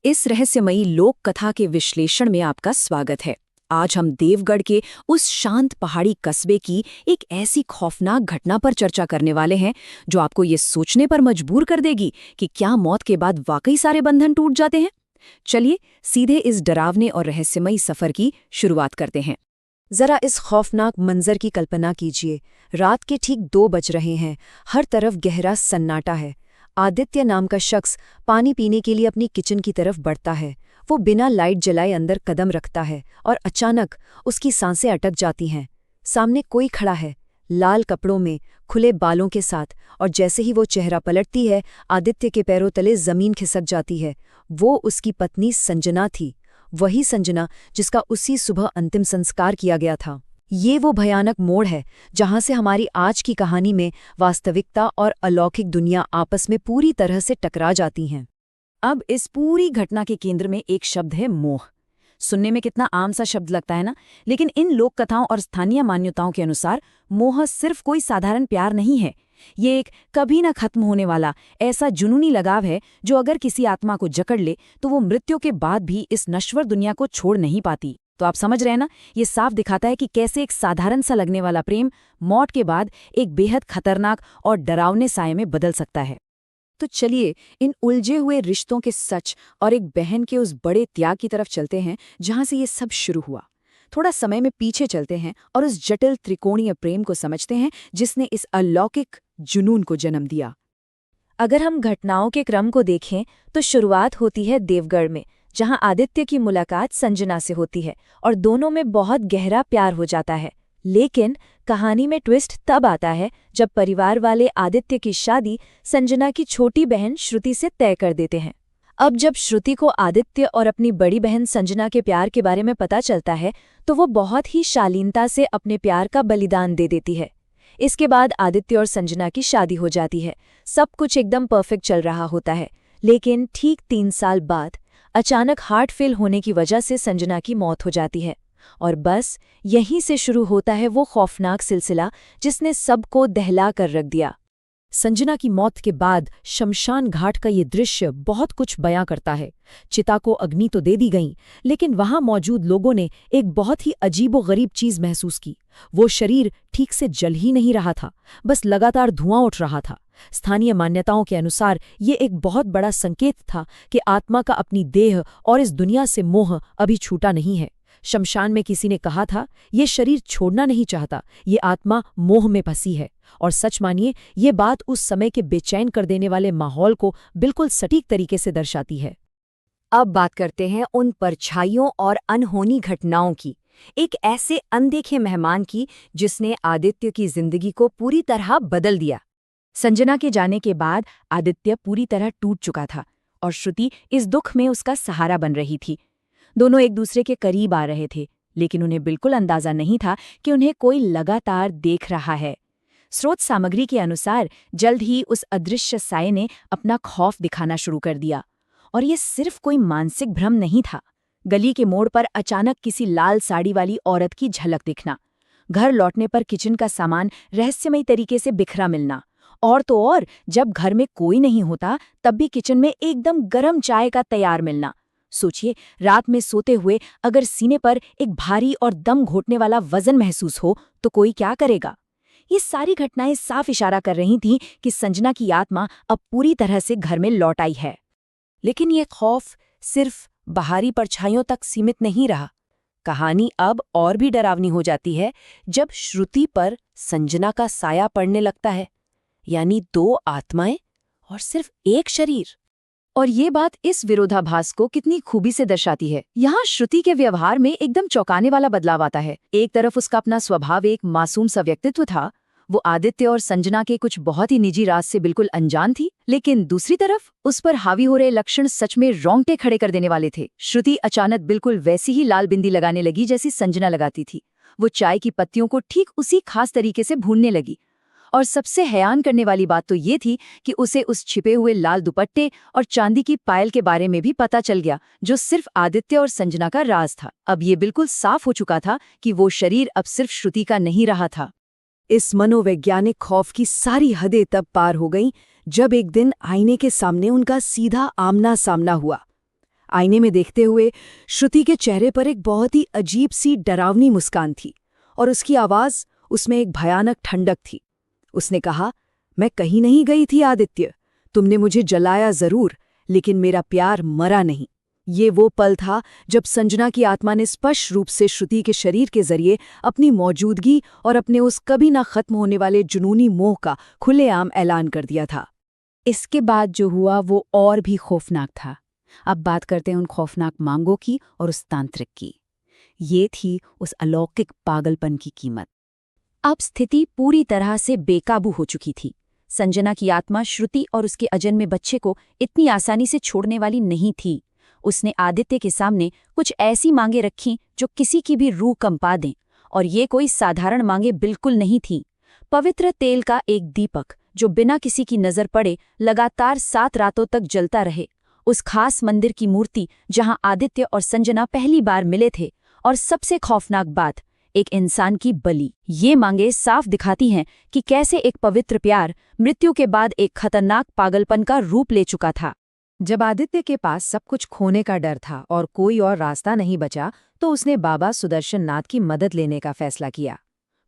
इस रहस्यमयी लोक कथा के विश्लेषण में आपका स्वागत है। आज हम देवगढ़ के उस शांत पहाड़ी कस्बे की एक ऐसी खौफनाक घटना पर चर्चा करने वाले हैं जो आपको ये सोचने पर मजबूर कर देगी कि क्या मौत के बाद वाकई सारे बंधन टूट जाते हैं। चलिए सीधे इस डरावने और रहस्यमयी सफर की शुरुआत करते हैं। जरा इस खौफनाक मंजर की कल्पना कीजिए। रात के ठीक 2 बज रहे हैं, हर तरफ गहरा सन्नाटा है। आदित्य नाम का शख्स पानी पीने के लिए अपनी किचन की तरफ बढ़ता है। वो बिना लाइट जलाए अंदर कदम रखता है और अचानक उसकी सांसें अटक जाती हैं। सामने कोई खड़ा है, लाल कपड़ों में, खुले बालों के साथ, और जैसे ही वो चेहरा पलटती है, आदित्य के पैरों तले जमीन खिसक जाती है। वो उसकी पत्नी संजना थी, वही संजना जिसका उसी सुबह अंतिम संस्कार किया गया था। ये वो भयानक मोड़ है जहां से हमारी आज की कहानी में वास्तविकता और अलौकिक दुनिया आपस में पूरी तरह से टकरा जाती हैं। अब इस पूरी घटना के केंद्र में एक शब्द है मोह। सुनने में कितना आम सा शब्द लगता है ना, लेकिन इन लोक कथाओं और स्थानीय मान्यताओं के अनुसार मोह सिर्फ कोई साधारण प्यार नहीं है। ये एक कभी न खत्म होने वाला ऐसा जुनूनी लगाव है जो अगर किसी आत्मा को जकड़ ले तो वो मृत्यु के बाद भी इस नश्वर दुनिया को छोड़ नहीं पाती। तो आप समझ रहे हैं ना, ये साफ दिखाता है कि कैसे एक साधारण सा लगने वाला प्रेम मौत के बाद एक बेहद खतरनाक और डरावने साये में बदल सकता है। तो चलिए इन उलझे हुए रिश्तों के सच और एक बहन के उस बड़े त्याग की तरफ चलते हैं जहां से ये सब शुरू हुआ। थोड़ा समय में पीछे चलते हैं और उस जटिल त्रिकोणीय प्रेम को समझते हैं जिसने इस अलौकिक जुनून को जन्म दिया। अगर हम घटनाओं के क्रम को देखें तो शुरुआत होती है देवगढ़ में, जहां आदित्य की मुलाकात संजना से होती है और दोनों में बहुत गहरा प्यार हो जाता है। लेकिन कहानी में ट्विस्ट तब आता है जब परिवार वाले आदित्य की शादी संजना की छोटी बहन श्रुति से तय कर देते हैं। अब जब श्रुति को आदित्य और अपनी बड़ी बहन संजना के प्यार के बारे में पता चलता है तो वो बहुत ही शालीनता से अपने प्यार का बलिदान दे देती है। इसके बाद आदित्य और संजना की शादी हो जाती है। सब कुछ एकदम परफेक्ट चल रहा होता है, लेकिन ठीक 3 साल बाद अचानक हार्ट फेल होने की वजह से संजना की मौत हो जाती है। और बस यहीं से शुरू होता है वो खौफनाक सिलसिला जिसने सबको दहला कर रख दिया। संजना की मौत के बाद शमशान घाट का ये दृश्य बहुत कुछ बयां करता है। चिता को अग्नि तो दे दी गई, लेकिन वहां मौजूद लोगों ने एक बहुत ही अजीबोगरीब चीज महसूस की। वो शरीर ठीक से जल ही नहीं रहा था, बस लगातार धुआं उठ रहा था। स्थानीय मान्यताओं के अनुसार ये एक बहुत बड़ा संकेत था कि आत्मा का अपनी देह और इस दुनिया से मोह अभी छूटा नहीं है। शमशान में किसी ने कहा था, ये शरीर छोड़ना नहीं चाहता, ये आत्मा मोह में फंसी है। और सच मानिए, ये बात उस समय के बेचैन कर देने वाले माहौल को बिल्कुल सटीक तरीके से दर्शाती है। अब बात करते हैं उन परछाइयों और अनहोनी घटनाओं की, एक ऐसे अनदेखे मेहमान की जिसने आदित्य की जिंदगी को पूरी तरह बदल दिया। संजना के जाने के बाद आदित्य पूरी तरह टूट चुका था और श्रुति इस दुख में उसका सहारा बन रही थी। दोनों एक दूसरे के करीब आ रहे थे, लेकिन उन्हें बिल्कुल अंदाजा नहीं था कि उन्हें कोई लगातार देख रहा है। स्रोत सामग्री के अनुसार जल्द ही उस अदृश्य साये ने अपना खौफ दिखाना शुरू कर दिया। और ये सिर्फ कोई मानसिक भ्रम नहीं था। गली के मोड़ पर अचानक किसी लाल साड़ी वाली औरत की झलक दिखना, घर लौटने पर किचन का सामान रहस्यमयी तरीके से बिखरा मिलना, और तो और जब घर में कोई नहीं होता तब भी किचन में एकदम गरम चाय का तैयार मिलना। सोचिए, रात में सोते हुए अगर सीने पर एक भारी और दम घोटने वाला वजन महसूस हो तो कोई क्या करेगा। ये सारी घटनाएं साफ इशारा कर रही थीं कि संजना की आत्मा अब पूरी तरह से घर में लौट आई है। लेकिन ये खौफ सिर्फ बाहरी परछाइयों तक सीमित नहीं रहा। कहानी अब और भी डरावनी हो जाती है जब श्रुति पर संजना का साया पड़ने लगता है, यानी 2 आत्माएं और सिर्फ एक शरीर। और ये बात इस विरोधाभास को कितनी खूबी से दर्शाती है। यहाँ श्रुति के व्यवहार में एकदम चौंकाने वाला बदलाव आता है। एक तरफ उसका अपना स्वभाव एक मासूम सा व्यक्तित्व था, वो आदित्य और संजना के कुछ बहुत ही निजी राज से बिल्कुल अनजान थी, लेकिन दूसरी तरफ उस पर हावी हो रहे लक्षण सच में रोंगटे खड़े कर देने वाले थे। श्रुति अचानक बिल्कुल वैसी ही लाल बिंदी लगाने लगी जैसी संजना लगाती थी। वो चाय की पत्तियों को ठीक उसी खास तरीके से भूनने लगी। और सबसे हैरान करने वाली बात तो ये थी कि उसे उस छिपे हुए लाल दुपट्टे और चांदी की पायल के बारे में भी पता चल गया, जो सिर्फ आदित्य और संजना का राज था। अब ये बिल्कुल साफ हो चुका था कि वो शरीर अब सिर्फ श्रुति का नहीं रहा था। इस मनोवैज्ञानिक खौफ की सारी हदें तब पार हो गईं जब एक दिन आईने के सामने उनका सीधा आमना सामना हुआ। आईने में देखते हुए श्रुति के चेहरे पर एक बहुत ही अजीब सी डरावनी मुस्कान थी और उसकी आवाज उसमें एक भयानक ठंडक थी। उसने कहा, मैं कहीं नहीं गई थी आदित्य, तुमने मुझे जलाया जरूर, लेकिन मेरा प्यार मरा नहीं। ये वो पल था जब संजना की आत्मा ने स्पष्ट रूप से श्रुति के शरीर के जरिए अपनी मौजूदगी और अपने उस कभी ना खत्म होने वाले जुनूनी मोह का खुलेआम ऐलान कर दिया था। इसके बाद जो हुआ वो और भी खौफनाक था। अब बात करते हैं उन खौफनाक मांगों की और उस तांत्रिक की। ये थी उस अलौकिक पागलपन की कीमत। अब स्थिति पूरी तरह से बेकाबू हो चुकी थी। संजना की आत्मा श्रुति और उसके अजन्मे बच्चे को इतनी आसानी से छोड़ने वाली नहीं थी। उसने आदित्य के सामने कुछ ऐसी मांगे रखीं जो किसी की भी रूह कंपा दें, और ये कोई साधारण मांगे बिल्कुल नहीं थीं। पवित्र तेल का एक दीपक जो बिना किसी की नजर पड़े लगातार 7 रातों तक जलता रहे, उस खास मंदिर की मूर्ति जहां आदित्य और संजना पहली बार मिले थे, और सबसे खौफनाक बात, एक इंसान की बलि। ये मांगे साफ दिखाती हैं कि कैसे एक पवित्र प्यार मृत्यु के बाद एक खतरनाक पागलपन का रूप ले चुका था। जब आदित्य के पास सब कुछ खोने का डर था और कोई और रास्ता नहीं बचा, तो उसने बाबा सुदर्शन नाथ की मदद लेने का फैसला किया।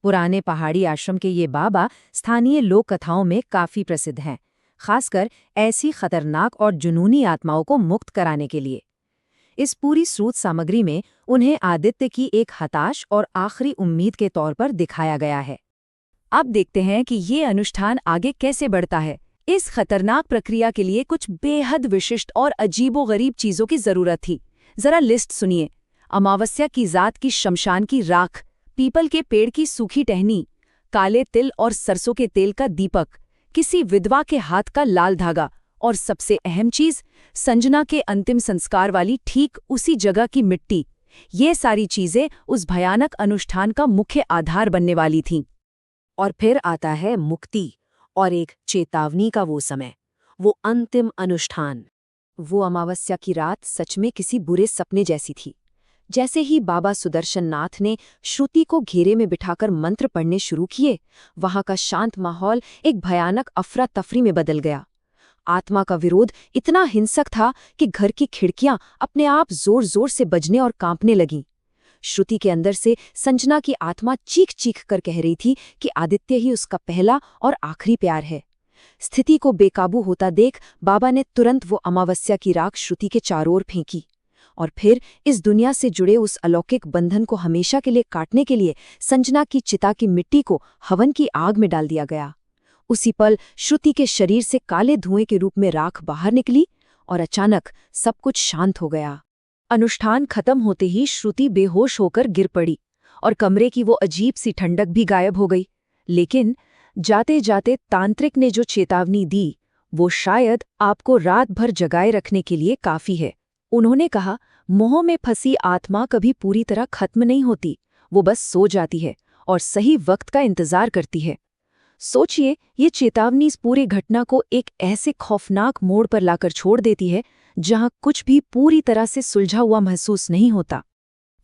पुराने पहाड़ी आश्रम के ये बाबा स्थानीय लोक कथाओं में काफी प्रसिद्ध हैं, खासकर ऐसी खतरनाक और जुनूनी आत्माओं को मुक्त कराने के लिए। इस पूरी स्रोत सामग्री में उन्हें आदित्य की एक हताश और आखिरी उम्मीद के तौर पर दिखाया गया है। अब देखते हैं कि ये अनुष्ठान आगे कैसे बढ़ता है। इस खतरनाक प्रक्रिया के लिए कुछ बेहद विशिष्ट और अजीबोगरीब चीजों की जरूरत थी। जरा लिस्ट सुनिए। अमावस्या की जात की शमशान की राख, पीपल के पेड़ की सूखी टहनी, काले तिल और सरसों के तेल का दीपक, किसी विधवा के हाथ का लाल धागा, और सबसे अहम चीज, संजना के अंतिम संस्कार वाली ठीक उसी जगह की मिट्टी। ये सारी चीजें उस भयानक अनुष्ठान का मुख्य आधार बनने वाली थीं। और फिर आता है मुक्ति और एक चेतावनी का वो समय, वो अंतिम अनुष्ठान। वो अमावस्या की रात सच में किसी बुरे सपने जैसी थी। जैसे ही बाबा सुदर्शन नाथ ने श्रुति को घेरे में बिठाकर मंत्र पढ़ने शुरू किए, वहां का शांत माहौल एक भयानक अफरा तफरी में बदल गया। आत्मा का विरोध इतना हिंसक था कि घर की खिड़कियां अपने आप जोर जोर से बजने और कांपने लगीं। श्रुति के अंदर से संजना की आत्मा चीख चीख कर कह रही थी कि आदित्य ही उसका पहला और आखिरी प्यार है। स्थिति को बेकाबू होता देख बाबा ने तुरंत वो अमावस्या की राख श्रुति के चारों ओर फेंकी, और फिर इस दुनिया से जुड़े उस अलौकिक बंधन को हमेशा के लिए काटने के लिए संजना की चिता की मिट्टी को हवन की आग में डाल दिया गया। उसी पल श्रुति के शरीर से काले धुएं के रूप में राख बाहर निकली और अचानक सब कुछ शांत हो गया। अनुष्ठान खत्म होते ही श्रुति बेहोश होकर गिर पड़ी और कमरे की वो अजीब सी ठंडक भी गायब हो गई। लेकिन जाते जाते तांत्रिक ने जो चेतावनी दी, वो शायद आपको रात भर जगाए रखने के लिए काफी है। उन्होंने कहा, मोह में फंसी आत्मा कभी पूरी तरह खत्म नहीं होती, वो बस सो जाती है और सही वक्त का इंतजार करती है। सोचिए, ये चेतावनी इस पूरी घटना को एक ऐसे खौफनाक मोड़ पर लाकर छोड़ देती है जहां कुछ भी पूरी तरह से सुलझा हुआ महसूस नहीं होता।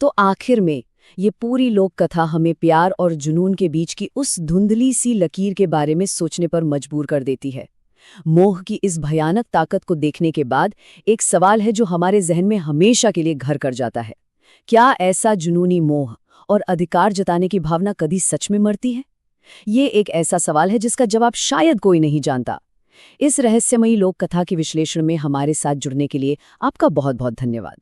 तो आखिर में ये पूरी लोक कथा हमें प्यार और जुनून के बीच की उस धुंधली सी लकीर के बारे में सोचने पर मजबूर कर देती है। मोह की इस भयानक ताकत को देखने के बाद एक सवाल है जो हमारे जहन में हमेशा के लिए घर कर जाता है। क्या ऐसा जुनूनी मोह और अधिकार जताने की भावना कभी सच में मरती है? ये एक ऐसा सवाल है जिसका जवाब शायद कोई नहीं जानता। इस रहस्यमयी लोक कथा के विश्लेषण में हमारे साथ जुड़ने के लिए आपका बहुत बहुत धन्यवाद।